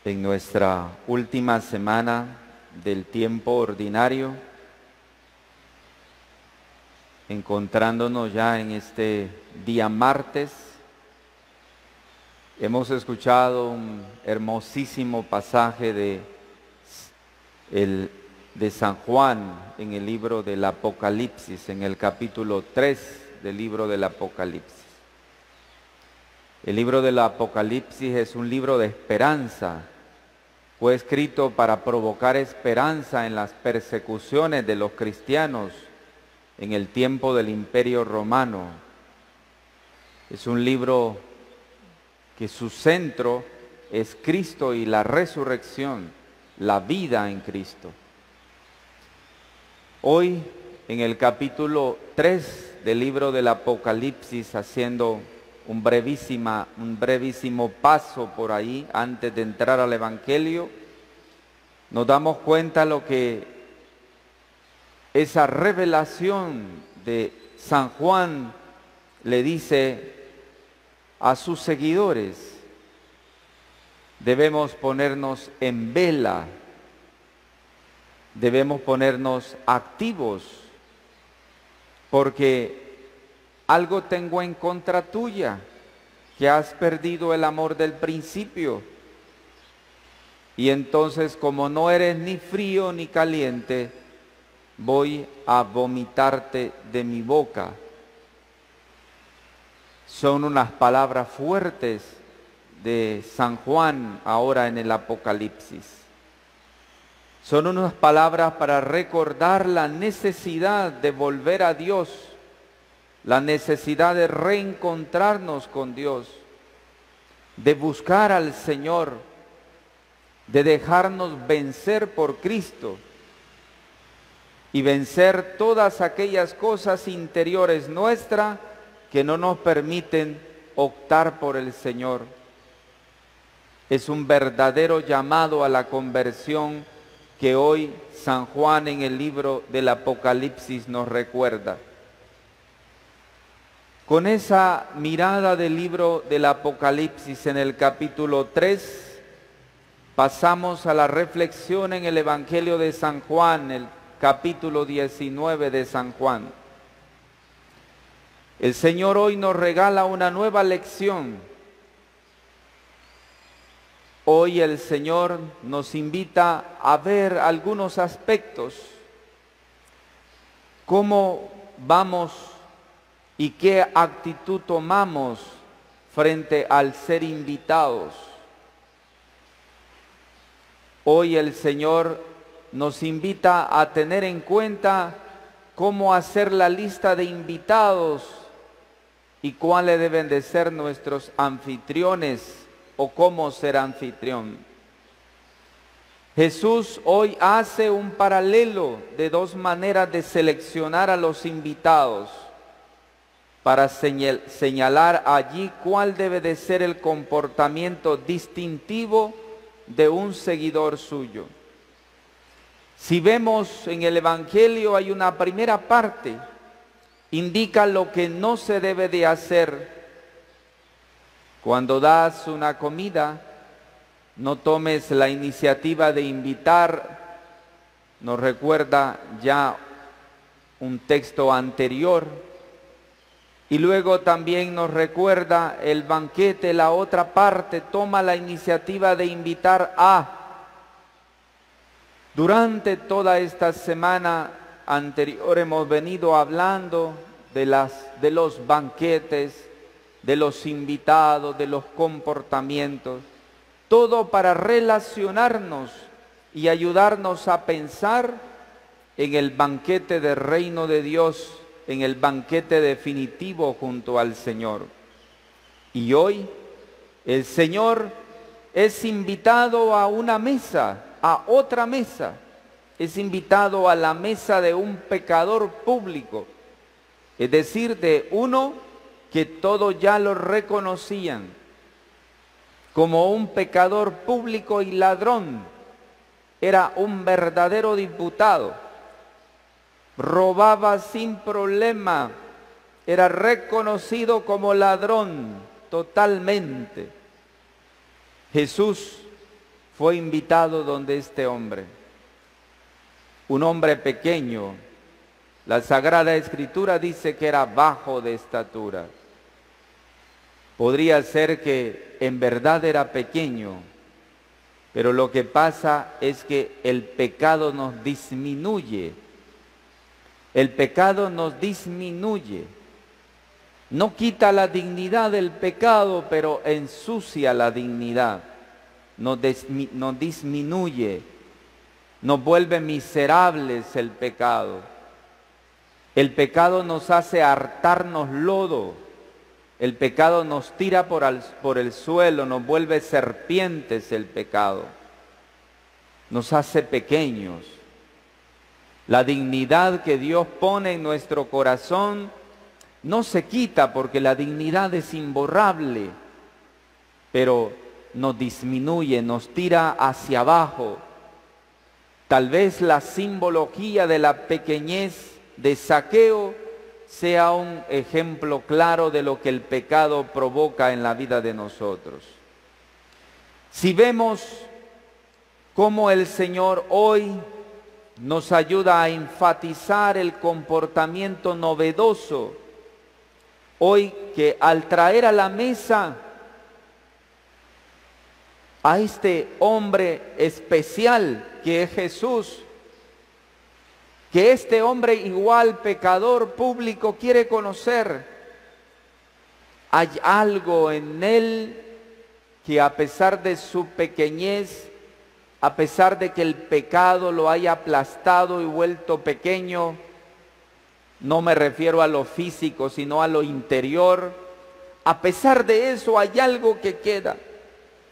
en nuestra última semana del tiempo ordinario, encontrándonos ya en este día martes. Hemos escuchado un hermosísimo pasaje de San Juan en el libro del Apocalipsis, en el capítulo 3 del libro del Apocalipsis. El libro del Apocalipsis es un libro de esperanza. Fue escrito para provocar esperanza en las persecuciones de los cristianos en el tiempo del Imperio Romano. Es un libro que su centro es Cristo y la resurrección, la vida en Cristo. Hoy, en el capítulo 3 del libro del Apocalipsis, haciendo un brevísimo paso por ahí antes de entrar al Evangelio, nos damos cuenta lo que esa revelación de San Juan le dice a sus seguidores. Debemos ponernos en vela, debemos ponernos activos, porque algo tengo en contra tuya, que has perdido el amor del principio. Y entonces, como no eres ni frío ni caliente, voy a vomitarte de mi boca. Son unas palabras fuertes de San Juan ahora en el Apocalipsis. Son unas palabras para recordar la necesidad de volver a Dios, la necesidad de reencontrarnos con Dios, de buscar al Señor, de dejarnos vencer por Cristo y vencer todas aquellas cosas interiores nuestras que no nos permiten optar por el Señor. Es un verdadero llamado a la conversión que hoy San Juan en el libro del Apocalipsis nos recuerda. Con esa mirada del libro del Apocalipsis en el capítulo 3, pasamos a la reflexión en el Evangelio de San Juan, el capítulo 19 de San Juan. El Señor hoy nos regala una nueva lección. Hoy el Señor nos invita a ver algunos aspectos. ¿Cómo vamos y qué actitud tomamos frente al ser invitados? Hoy el Señor nos invita a tener en cuenta cómo hacer la lista de invitados y cuáles deben de ser nuestros anfitriones o cómo ser anfitrión. Jesús hoy hace un paralelo de dos maneras de seleccionar a los invitados para señalar allí cuál debe de ser el comportamiento distintivo de un seguidor suyo. Si vemos en el Evangelio hay una primera parte, indica lo que no se debe de hacer. Cuando das una comida, no tomes la iniciativa de invitar, nos recuerda ya un texto anterior, y luego también nos recuerda el banquete, la otra parte, toma la iniciativa de invitar a. Durante toda esta semana anterior hemos venido hablando de los banquetes, de los invitados, de los comportamientos, todo para relacionarnos y ayudarnos a pensar en el banquete del reino de Dios, en el banquete definitivo junto al Señor. Y hoy el Señor es invitado a una mesa, a otra mesa, es invitado a la mesa de un pecador público, es decir, de uno que todos ya lo reconocían como un pecador público y ladrón. Era un verdadero diputado, robaba sin problema, era reconocido como ladrón totalmente. Jesús fue invitado donde este hombre, un hombre pequeño. La Sagrada Escritura dice que era bajo de estatura. Podría ser que en verdad era pequeño, pero lo que pasa es que el pecado nos disminuye. El pecado nos disminuye. No quita la dignidad del pecado, pero ensucia la dignidad. Nos disminuye. Nos vuelve miserables el pecado. El pecado nos hace hartarnos lodo. El pecado nos tira por el suelo, nos vuelve serpientes el pecado. Nos hace pequeños. La dignidad que Dios pone en nuestro corazón no se quita porque la dignidad es imborrable, pero nos disminuye, nos tira hacia abajo. Tal vez la simbología de la pequeñez de Zaqueo sea un ejemplo claro de lo que el pecado provoca en la vida de nosotros. Si vemos cómo el Señor hoy nos ayuda a enfatizar el comportamiento novedoso, hoy que al traer a la mesa a este hombre especial que es Jesús, que este hombre igual pecador público quiere conocer, hay algo en él que a pesar de su pequeñez, a pesar de que el pecado lo haya aplastado y vuelto pequeño, no me refiero a lo físico, sino a lo interior, a pesar de eso hay algo que queda.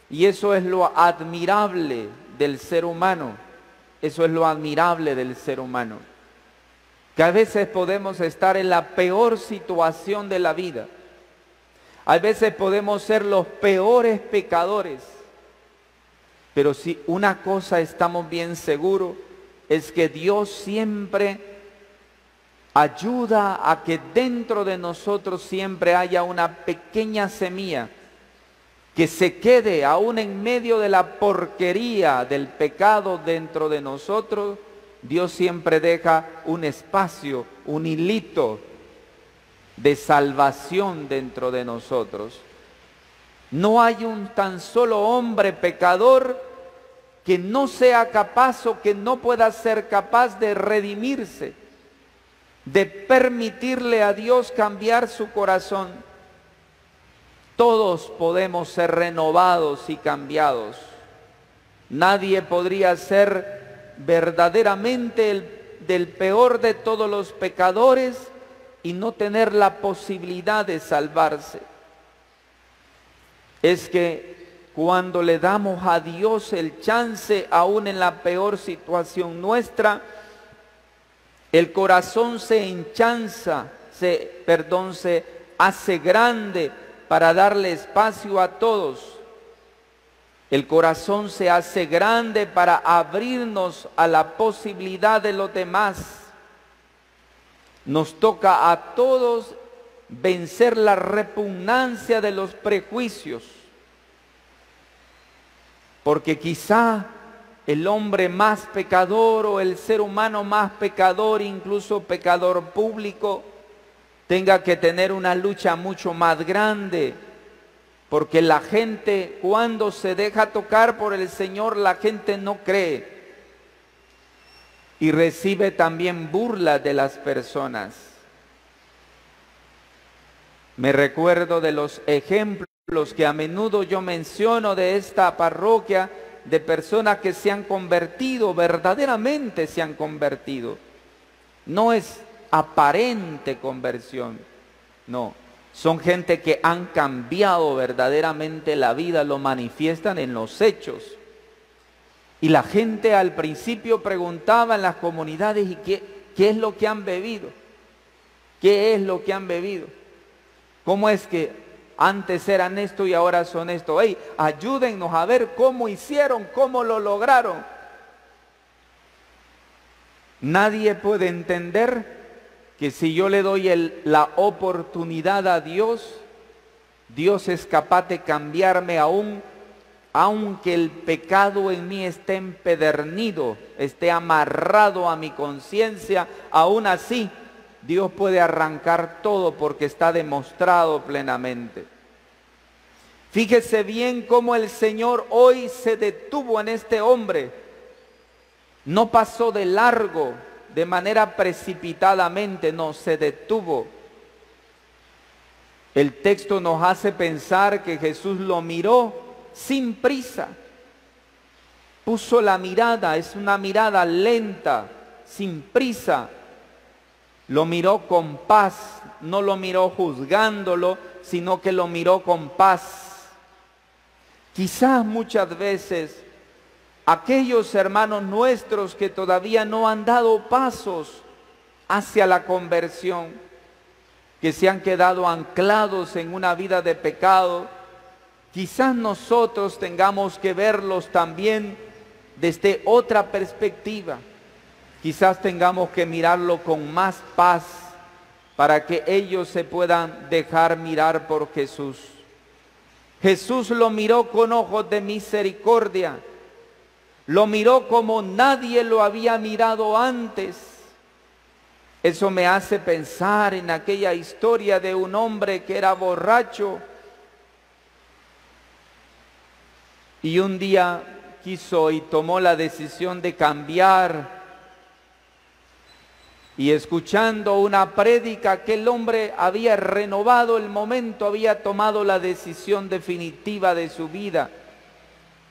Y eso es lo admirable del ser humano. Eso es lo admirable del ser humano. Que a veces podemos estar en la peor situación de la vida. A veces podemos ser los peores pecadores. Pero si una cosa estamos bien seguros, es que Dios siempre ayuda a que dentro de nosotros siempre haya una pequeña semilla que se quede aún en medio de la porquería del pecado dentro de nosotros. Dios siempre deja un espacio, un hilito de salvación dentro de nosotros. No hay un tan solo hombre pecador que no sea capaz o que no pueda ser capaz de redimirse, de permitirle a Dios cambiar su corazón. Todos podemos ser renovados y cambiados. Nadie podría ser verdaderamente del peor de todos los pecadores y no tener la posibilidad de salvarse. Es que cuando le damos a Dios el chance, aún en la peor situación nuestra, el corazón se enchanza, se hace grande para darle espacio a todos. El corazón se hace grande para abrirnos a la posibilidad de los demás. Nos toca a todos vencer la repugnancia de los prejuicios. Porque quizá el hombre más pecador o el ser humano más pecador, incluso pecador público, tenga que tener una lucha mucho más grande, porque la gente cuando se deja tocar por el Señor, la gente no cree y recibe también burlas de las personas. Me recuerdo de los ejemplos que a menudo yo menciono de esta parroquia, de personas que se han convertido, verdaderamente se han convertido. No es aparente conversión, no, son gente que han cambiado verdaderamente la vida, lo manifiestan en los hechos. Y la gente al principio preguntaba en las comunidades, ¿y qué es lo que han bebido? ¿Qué es lo que han bebido? ¿Cómo es que antes eran esto y ahora son esto? Hey, ayúdennos a ver cómo hicieron, cómo lo lograron. Nadie puede entender que si yo le doy la oportunidad a Dios, Dios es capaz de cambiarme aún aunque el pecado en mí esté empedernido, esté amarrado a mi conciencia, aún así Dios puede arrancar todo porque está demostrado plenamente. Fíjese bien cómo el Señor hoy se detuvo en este hombre. No pasó de largo, de manera precipitadamente, no, se detuvo. El texto nos hace pensar que Jesús lo miró sin prisa. Puso la mirada, es una mirada lenta, sin prisa. Lo miró con paz, no lo miró juzgándolo, sino que lo miró con paz. Quizás muchas veces aquellos hermanos nuestros que todavía no han dado pasos hacia la conversión, que se han quedado anclados en una vida de pecado, quizás nosotros tengamos que verlos también desde otra perspectiva. Quizás tengamos que mirarlo con más paz para que ellos se puedan dejar mirar por Jesús. Jesús lo miró con ojos de misericordia. Lo miró como nadie lo había mirado antes. Eso me hace pensar en aquella historia de un hombre que era borracho y un día quiso y tomó la decisión de cambiar. Y escuchando una prédica, aquel hombre había renovado el momento, había tomado la decisión definitiva de su vida,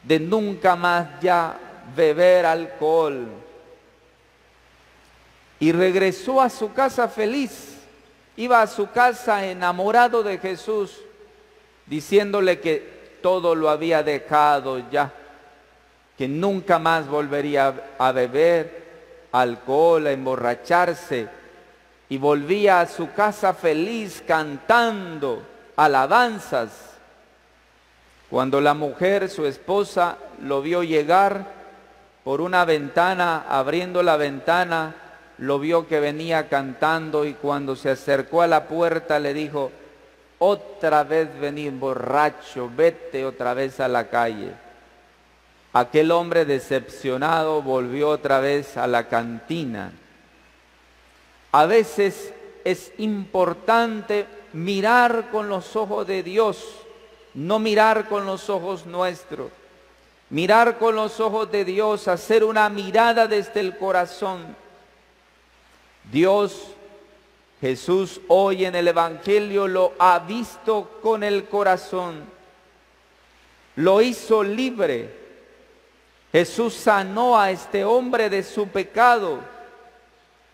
de nunca más ya beber alcohol. Y regresó a su casa feliz, iba a su casa enamorado de Jesús, diciéndole que todo lo había dejado ya, que nunca más volvería a beber alcohol, a emborracharse, y volvía a su casa feliz cantando alabanzas. Cuando la mujer, su esposa, lo vio llegar por una ventana, abriendo la ventana, lo vio que venía cantando, y cuando se acercó a la puerta le dijo: otra vez venís borracho, vete otra vez a la calle. Aquel hombre decepcionado volvió otra vez a la cantina. A veces es importante mirar con los ojos de Dios, no mirar con los ojos nuestros. Mirar con los ojos de Dios, hacer una mirada desde el corazón. Dios, Jesús hoy en el Evangelio lo ha visto con el corazón. Lo hizo libre. Jesús sanó a este hombre de su pecado.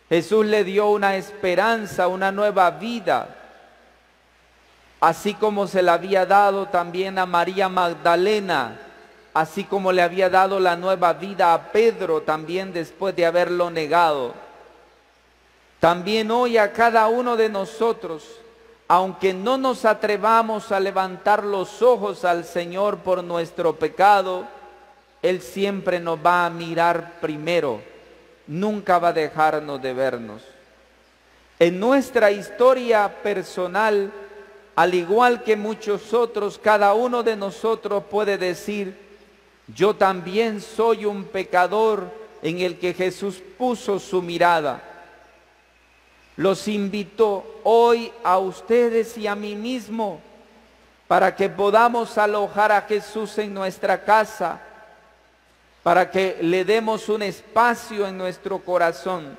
Jesús le dio una esperanza, una nueva vida. Así como se la había dado también a María Magdalena, así como le había dado la nueva vida a Pedro también después de haberlo negado. También hoy a cada uno de nosotros, aunque no nos atrevamos a levantar los ojos al Señor por nuestro pecado, Él siempre nos va a mirar primero, nunca va a dejarnos de vernos. En nuestra historia personal, al igual que muchos otros, cada uno de nosotros puede decir: yo también soy un pecador en el que Jesús puso su mirada. Los invito hoy a ustedes y a mí mismo para que podamos alojar a Jesús en nuestra casa, para que le demos un espacio en nuestro corazón.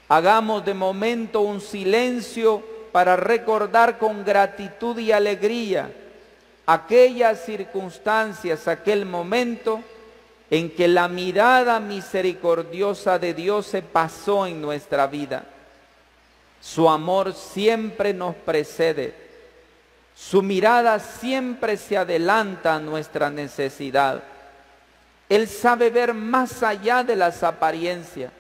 Hagamos de momento un silencio para recordar con gratitud y alegría aquellas circunstancias, aquel momento en que la mirada misericordiosa de Dios se pasó en nuestra vida. Su amor siempre nos precede. Su mirada siempre se adelanta a nuestra necesidad. Él sabe ver más allá de las apariencias.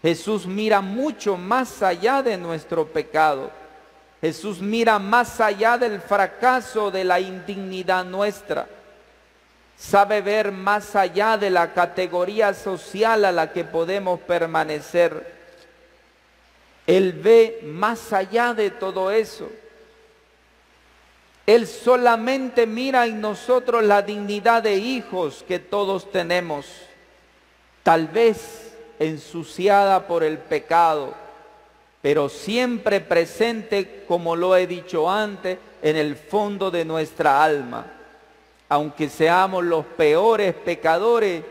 Jesús mira mucho más allá de nuestro pecado. Jesús mira más allá del fracaso, de la indignidad nuestra. Sabe ver más allá de la categoría social a la que podemos permanecer. Él ve más allá de todo eso. Él solamente mira en nosotros la dignidad de hijos que todos tenemos, tal vez ensuciada por el pecado, pero siempre presente, como lo he dicho antes, en el fondo de nuestra alma. Aunque seamos los peores pecadores,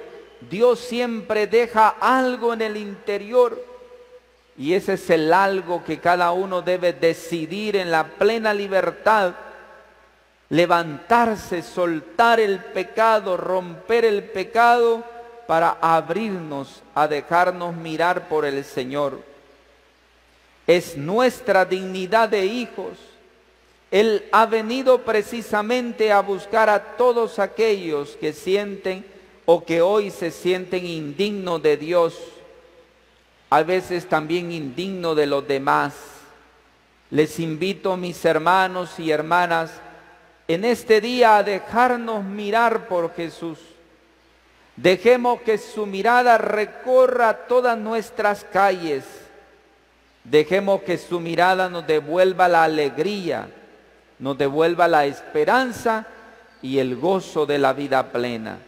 Dios siempre deja algo en el interior, y ese es el algo que cada uno debe decidir en la plena libertad, levantarse, soltar el pecado, romper el pecado para abrirnos a dejarnos mirar por el Señor. Es nuestra dignidad de hijos. Él ha venido precisamente a buscar a todos aquellos que sienten o que hoy se sienten indignos de Dios, a veces también indignos de los demás. Les invito, mis hermanos y hermanas, en este día a dejarnos mirar por Jesús. Dejemos que su mirada recorra todas nuestras calles. Dejemos que su mirada nos devuelva la alegría, nos devuelva la esperanza y el gozo de la vida plena.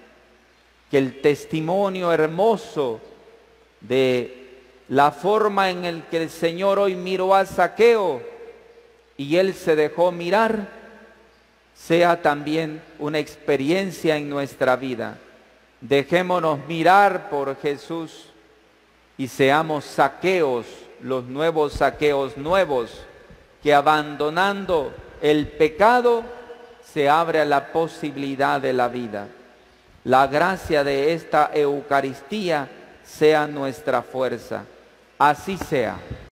Que el testimonio hermoso de la forma en el que el Señor hoy miró a Zaqueo y él se dejó mirar, sea también una experiencia en nuestra vida. Dejémonos mirar por Jesús y seamos Zaqueos, los nuevos Zaqueos nuevos, que abandonando el pecado se abre a la posibilidad de la vida. La gracia de esta Eucaristía sea nuestra fuerza. Así sea.